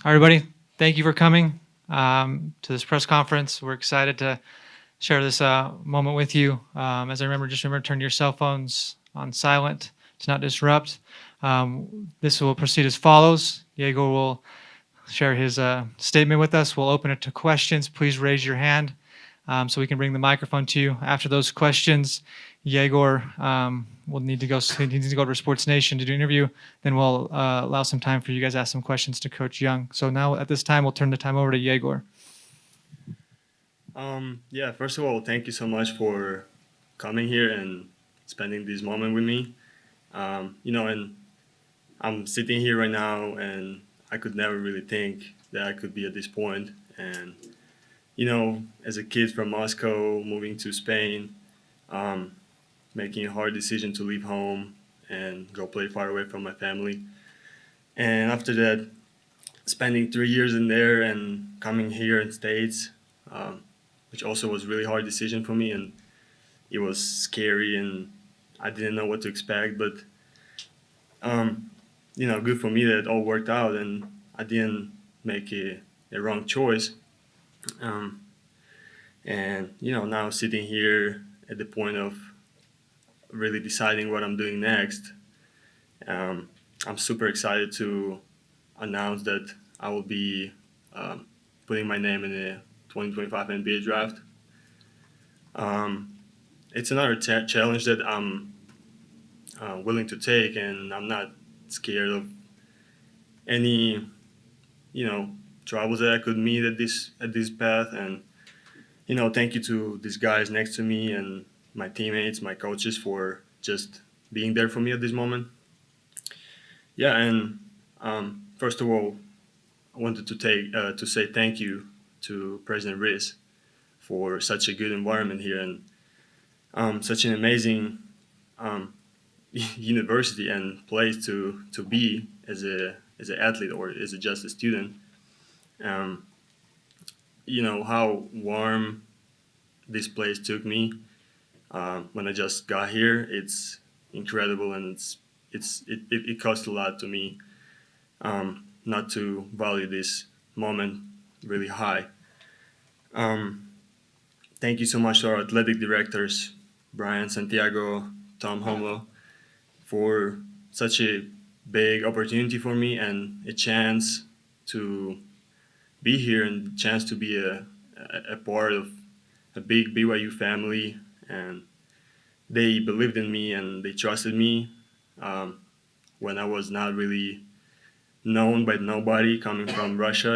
Everybody, thank you for coming to this press conference. We're excited to share this moment with you. As I remember, just remember to turn your cell phones on silent to not disrupt. This will proceed as follows. Egor will share his statement with us. We'll open it to questions. Please raise your hand so we can bring the microphone to you. After those questions, Egor will need to go. He needs to go to Sports Nation to do an interview. Then we'll allow some time for you guys to ask some questions to Coach Young. So now at this time, we'll turn the time over to Egor. Yeah, first of all, thank you so much for coming here and spending this moment with me. And I'm sitting here right now, and I could never really think that I could be at this point. And as a kid from Moscow, moving to Spain, um, making a hard decision to leave home and go play far away from my family. And after that, spending 3 years in there and coming here in States, um, which also was really hard decision for me, and it was scary, and I didn't know what to expect. But um, good for me that it all worked out, and I didn't make a wrong choice. Um, and now sitting here at the point of really deciding what I'm doing next, um, I'm super excited to announce that I will be um, putting my name in the 2025 NBA draft. Um, it's another challenge that I'm willing to take, and I'm not scared of any you know troubles that I could meet at this path. And thank you to these guys next to me and my teammates, my coaches for just being there for me at this moment. Yeah, and first of all, I wanted to say thank you to President Riz for such a good environment here and such an amazing um, university and place to be as an athlete or as just a student. Um, how warm this place took me when I just got here. It's incredible, and it cost a lot to me not to value this moment really high. Um, Thank you so much to our athletic directors, Brian Santiago, Tom Homo, for such a big opportunity for me and a chance to be here and a chance to be a part of a big BYU family. And they believed in me and they trusted me um, when I was not really known by nobody, coming from Russia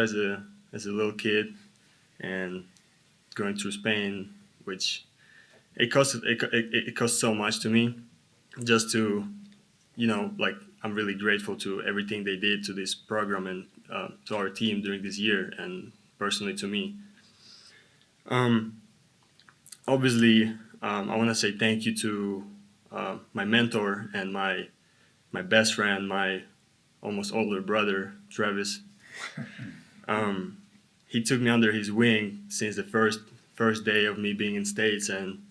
as a little kid and going through Spain, which it cost so much to me just to like I'm really grateful to everything they did to this program and to our team during this year and personally to me. Um, Obviously, I want to say thank you to my mentor and my best friend, my almost older brother, Travis. He took me under his wing since the first day of me being in States, and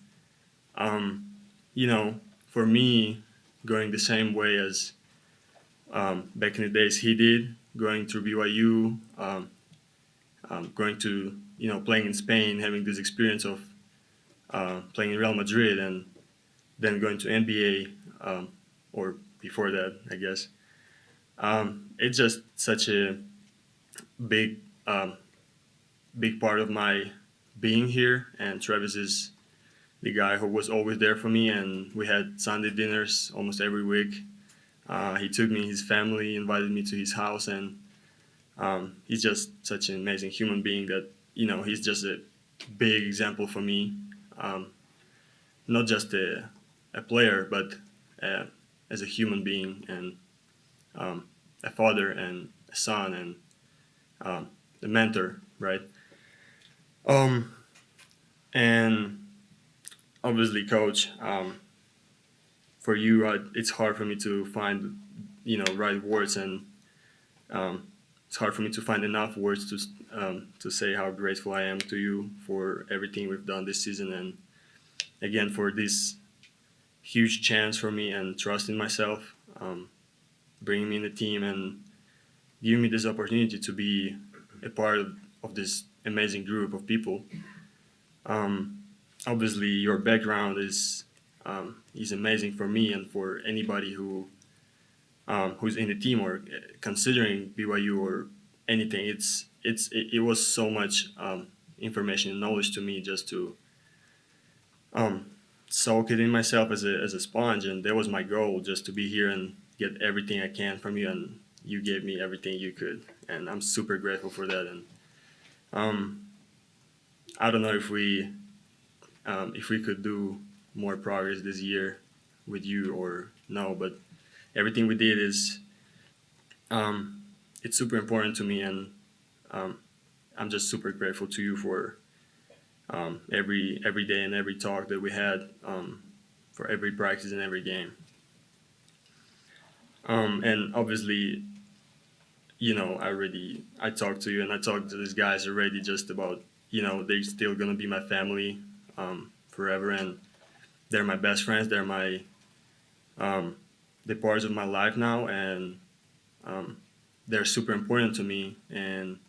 um, you know, for me, going the same way as back in the days he did, going through BYU, going to playing in Spain, having this experience of playing in Real Madrid, and then going to NBA, or before that, I guess. It's just such a big um, big part of my being here, and Travis is the guy who was always there for me, and we had Sunday dinners almost every week. He took me, his family invited me to his house, and he's just such an amazing human being that he's just a big example for me, um, not just a player, but uh, as a human being and um, a father and a son and a mentor, right? Um, and obviously, coach, for you, it's hard for me to find right words, and um, it's hard for me to find enough words to say how grateful I am to you for everything we've done this season, and again for this huge chance for me and trust in myself, bringing me in the team and giving me this opportunity to be a part of this amazing group of people. Um, Obviously, your background is amazing for me and for anybody who's in the team or considering BYU or anything. It was so much information and knowledge to me just to um, soak it in myself as a sponge, and that was my goal, just to be here and get everything I can from you, and you gave me everything you could, and I'm super grateful for that. And um, I don't know if we could do more progress this year with you or no, but everything we did is um, it's super important to me, and um, I'm just super grateful to you for every day and every talk that we had, for every practice and every game. And obviously, I talked to you and I talked to these guys already just about, they're still gonna be my family forever, and they're my best friends. Um, they're parts of my life now, and um, they're super important to me. And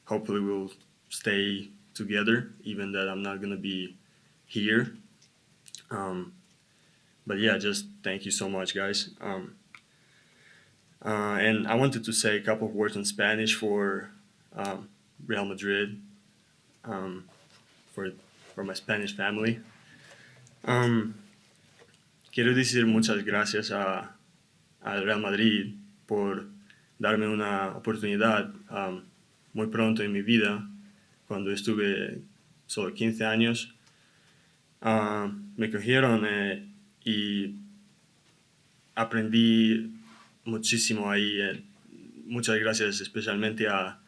hopefully, we'll stay together, even that I'm not gonna be here. Um, but yeah, just thank you so much, guys. And I wanted to say a couple of words in Spanish for um, Real Madrid, um, for for my Spanish family. Um, Quiero decir muchas gracias al Real Madrid por darme una oportunidad muy pronto en mi vida, cuando estuve solo 15 años. Me cogieron y aprendí muchísimo ahí. Muchas gracias especialmente a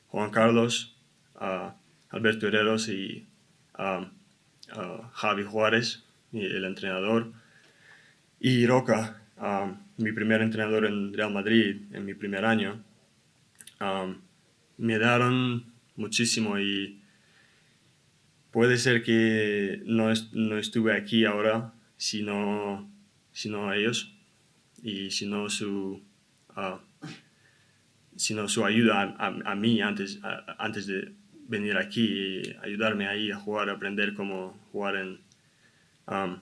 Juan Carlos, a Alberto Herreros y a Javi Juárez, el entrenador, y Roca, mi primer entrenador en Real Madrid en mi primer año. Me daron muchísimo y puede ser que no estuve aquí ahora si no ellos y ah, si no su ayuda a mí antes de venir aquí y ayudarme ahí a jugar, a aprender cómo jugar en um,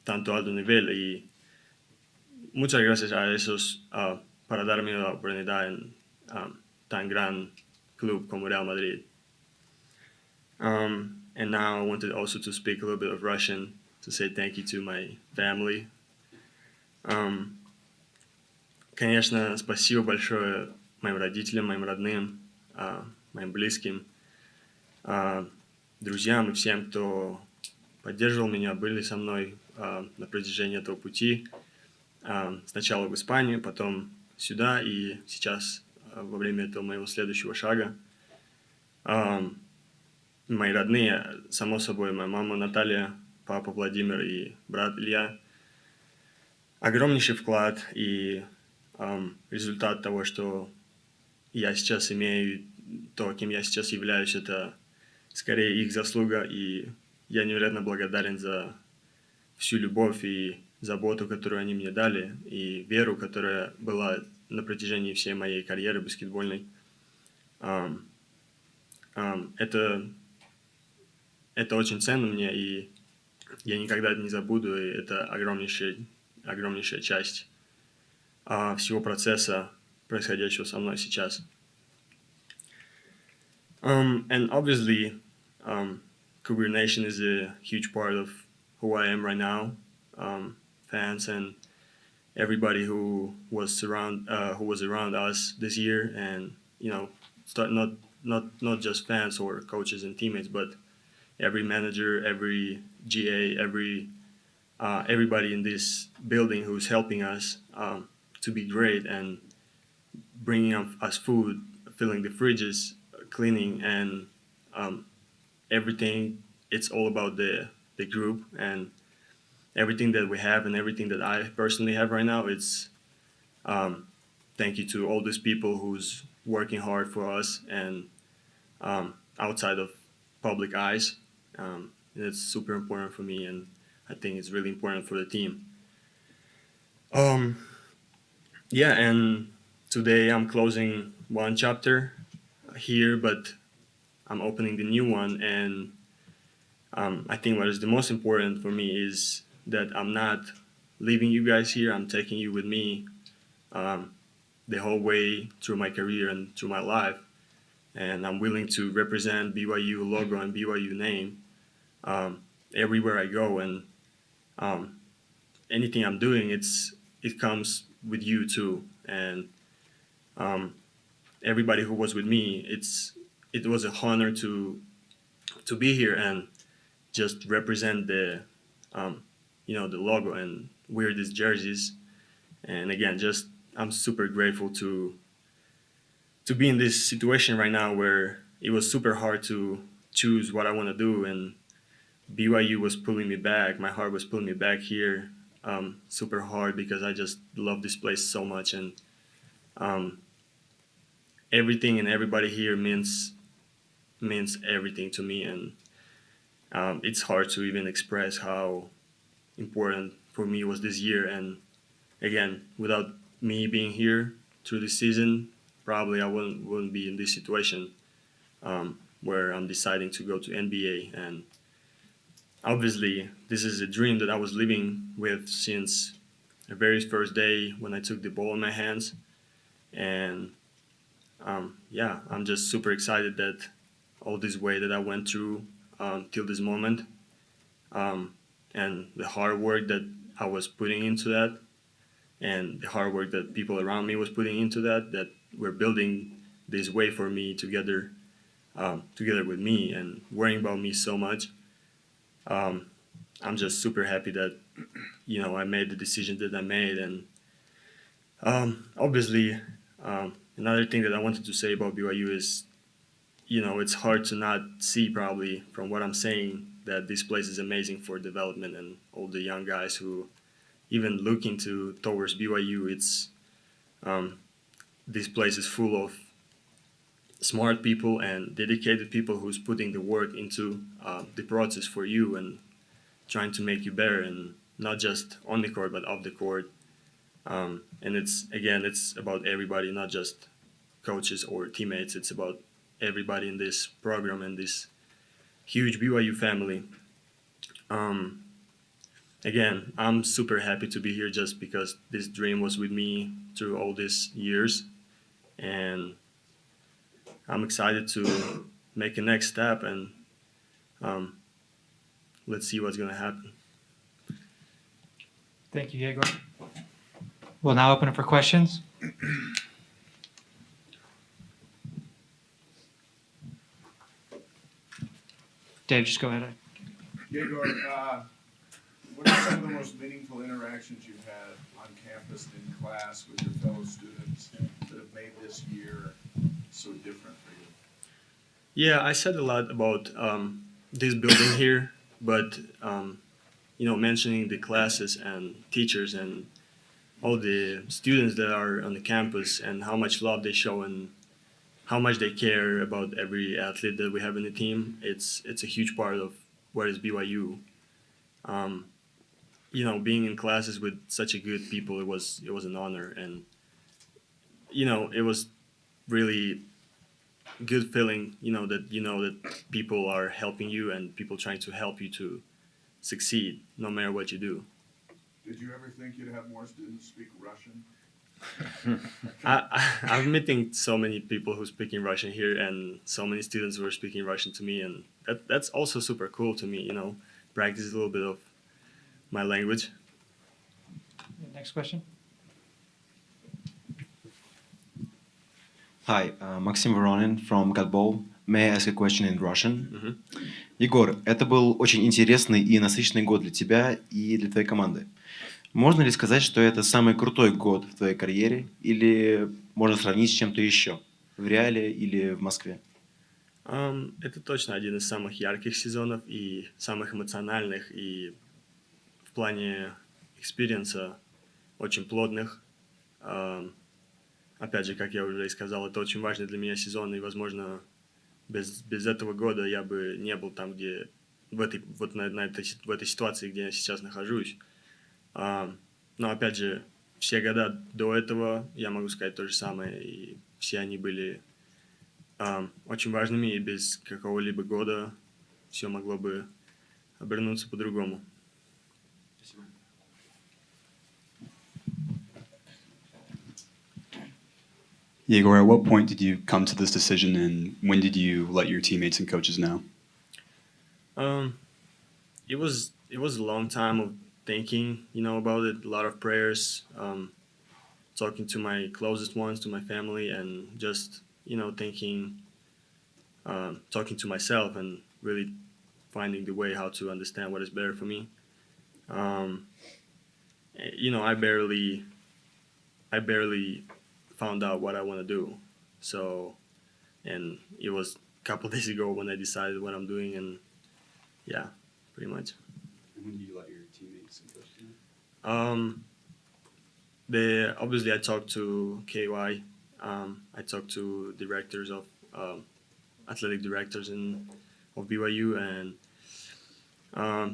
tanto alto nivel. Y muchas gracias a esos para darme la oportunidad en tan gran club como Real Madrid. And now I wanted also to speak a little bit of Russian to say thank you to my family. Конечно, спасибо большое моим родителям, моим родным, моим близким, а, друзьям и всем, кто поддерживал меня, были со мной на протяжении этого пути. Сначала в Испанию, потом сюда и сейчас во время этого моего следующего шага. Мои родные, само собой, моя мама Наталья, папа Владимир и брат Илья. Огромнейший вклад и результат того, что я сейчас имею, то, кем я сейчас являюсь, это скорее их заслуга, и я невероятно благодарен за всю любовь и заботу, которую они мне дали, и веру, которая была на протяжении всей моей карьеры баскетбольной. Это очень ценно мне, и я никогда это не забуду, и это огромнейшая часть всего процесса, происходящего со мной сейчас. And obviously, Cougar Nation is a huge part of who I am right now. Fans and everybody who was around us this year, and start not just fans or coaches and teammates, but every manager, every GA, everybody in this building who's helping us to be great and bringing us food, filling the fridges, cleaning, and everything. It's all about the group, and everything that we have and everything that I personally have right now. It's thank you to all these people who's working hard for us and outside of public eyes. It's super important for me, and I think it's really important for the team. Yeah, and today I'm closing one chapter here, but I'm opening the new one. And I think what is the most important for me is that I'm not leaving you guys here. I'm taking you with me um, the whole way through my career and through my life. And I'm willing to represent BYU logo and BYU name um, everywhere I go. And um, anything I'm doing, it comes with you too. And um, everybody who was with me, it was a honor to be here and just represent the um, the logo and wear these jerseys. And again, just I'm super grateful to be in this situation right now where it was super hard to choose what I want to do, and BYU was pulling me back. My heart was pulling me back here, super hard because I just love this place so much, and um, everything and everybody here means everything to me, and it's hard to even express how important for me was this year. And again, without me being here through this season, probably I wouldn't be in this situation where I'm deciding to go to NBA. And obviously, this is a dream that I was living with since the very first day when I took the ball in my hands. And yeah, I'm just super excited that all this way that I went through till this moment, um, and the hard work that I was putting into that, and the hard work that people around me was putting into that we're building this way for me together, together with me and worrying about me so much. Um, I'm just super happy that I made the decision that I made. And obviously, another thing that I wanted to say about BYU is, it's hard to not see probably from what I'm saying that this place is amazing for development and all the young guys who even look into towards BYU. It's um, this place is full of smart people and dedicated people who's putting the work into the process for you and trying to make you better, and not just on the court but off the court. And it's about everybody, not just coaches or teammates. It's about everybody in this program and this huge BYU family. Um, Again, I'm super happy to be here just because this dream was with me through all these years, and I'm excited to make a next step, and um, let's see what's gonna happen. Thank you, Egor. We'll now open it for questions. Dave, just go ahead. Egor, what are some of the most meaningful interactions you've had on campus and in class with your fellow students that have made this year so different for you? Yeah, I said a lot about this building here, but mentioning the classes and teachers and all the students that are on the campus and how much love they show and how much they care about every athlete that we have in the team. It's a huge part of what is BYU. Um, being in classes with such a good people, it was an honor, and it was really good feeling. That people are helping you and people trying to help you to succeed, no matter what you do. Did you ever think you'd have more students speak Russian? I'm meeting so many people who speaking Russian here, and so many students who are speaking Russian to me, and that's also super cool to me. Practice a little bit of my language. Next question. Hi, Maxim Voronin from Godball. May I ask a question in Russian? Mhm. Егор, это был очень интересный и насыщенный год для тебя и для твоей команды. Можно ли сказать, что это самый крутой год в твоей карьере, или можно сравнить с чем-то еще, в Реале или в Москве? Это точно один из самых ярких сезонов и самых эмоциональных, и в плане экспириенса очень плотных. Опять же, как я уже и сказал, это очень важный для меня сезон, и, возможно, без этого года я бы не был там, где в этой ситуации, где я сейчас нахожусь. Но опять же, все года до этого, я могу сказать то же самое, и все они были очень важными, и без какого-либо года все могло бы обернуться по-другому. Egor, at what point did you come to this decision, and when did you let your teammates and coaches know? Um, it was a long time of thinking, about it. A lot of prayers, talking to my closest ones, to my family, and just thinking, talking to myself, and really finding the way how to understand what is better for me. Um, I barely found out what I want to do. So, and it was a couple days ago when I decided what I'm doing, and yeah, pretty much. When did you let your teammates and coaches know? Um, obviously I talked to KY. I talked to directors of athletic directors in of BYU, and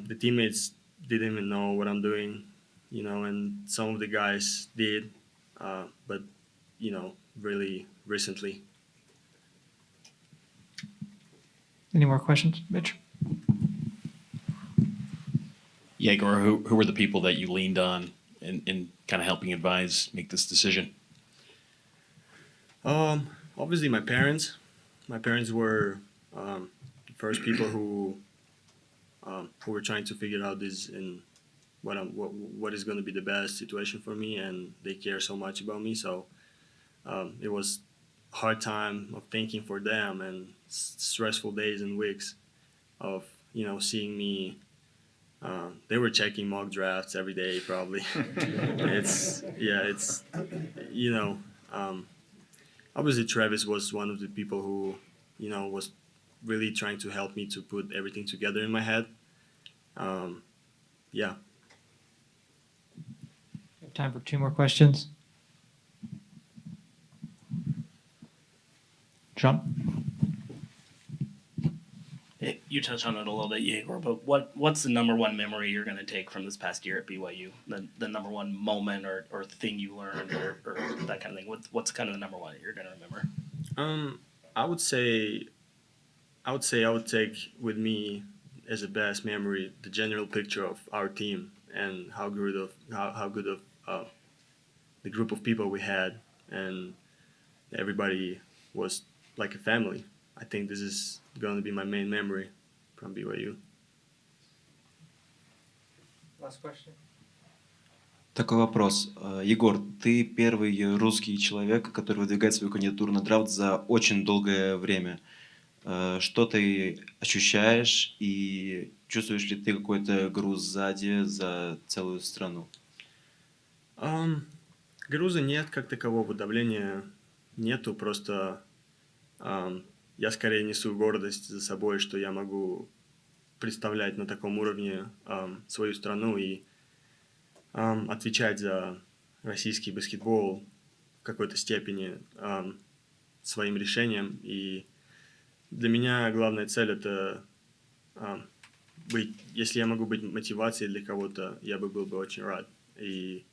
the teammates didn't even know what I'm doing, and some of the guys did, but really recently. Any more questions, Mitch? Yegor, who were the people that you leaned on in kind of helping advise make this decision? Obviously my parents. My parents were the first people who were trying to figure out this and what is going to be the best situation for me, and they care so much about me. So it was hard time of thinking for them, and stressful days and weeks of seeing me. They were checking mock drafts every day, probably. It's you know. Um, Obviously, Travis was one of the people who was really trying to help me to put everything together in my head. Um, yeah. We have time for two more questions. John? You touched on it a little bit, Yegor, but what's the number one memory you're going to take from this past year at BYU? The number one moment or thing you learned or that kind of thing. What's kind of the number one that you're going to remember? I would say I would take with me as a best memory the general picture of our team and how good of the group of people we had, and everybody was like a family. I think this is going to be my main memory from BYU. Last question. Такой вопрос. Егор, ты первый русский человек, который выдвигает свою кандидатуру на драфт за очень долгое время. Что ты ощущаешь и чувствуешь ли ты какой-то груз сзади за целую страну? Груза нет как такового, давления нету, просто я скорее несу гордость за собой, что я могу представлять на таком уровне свою страну и отвечать за российский баскетбол в какой-то степени своим решением. И для меня главная цель это быть, если я могу быть мотивацией для кого-то, я был бы очень рад. И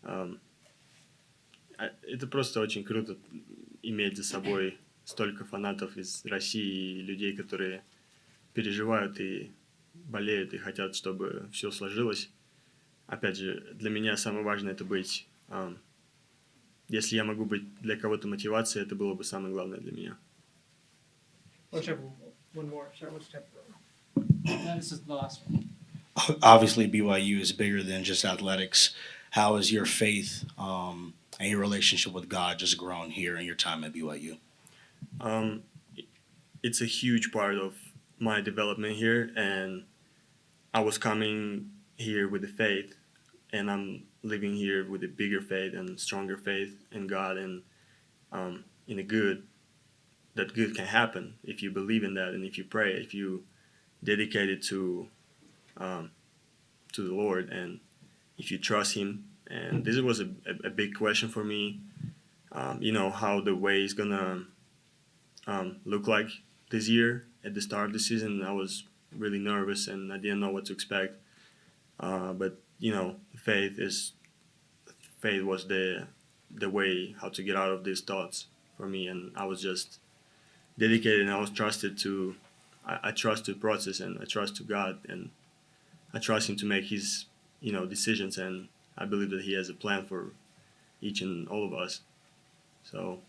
это просто очень круто иметь за собой столько фанатов из России и людей, которые переживают и болеют и хотят, чтобы все сложилось. Опять же, для меня самое важное это быть. Если я могу быть для кого-то мотивацией, это было бы самое главное для меня. One more. Sorry, this is the last one. Obviously BYU is bigger than just athletics. How has your faith and your relationship with God just grown here in your time at BYU? It's a huge part of my development here, and I was coming here with the faith, and I'm living here with a bigger faith and stronger faith in God and in a good that good can happen if you believe in that and if you pray, if you dedicate it to the Lord and if you trust Him. And this was a big question for me. How the way is gonna look like this year at the start of the season. I was really nervous and I didn't know what to expect. But faith is faith was the way how to get out of these thoughts for me, and I was just dedicated, and I was trusted to. I trust the process, and I trust to God, and I trust Him to make His decisions, and I believe that He has a plan for each and all of us. So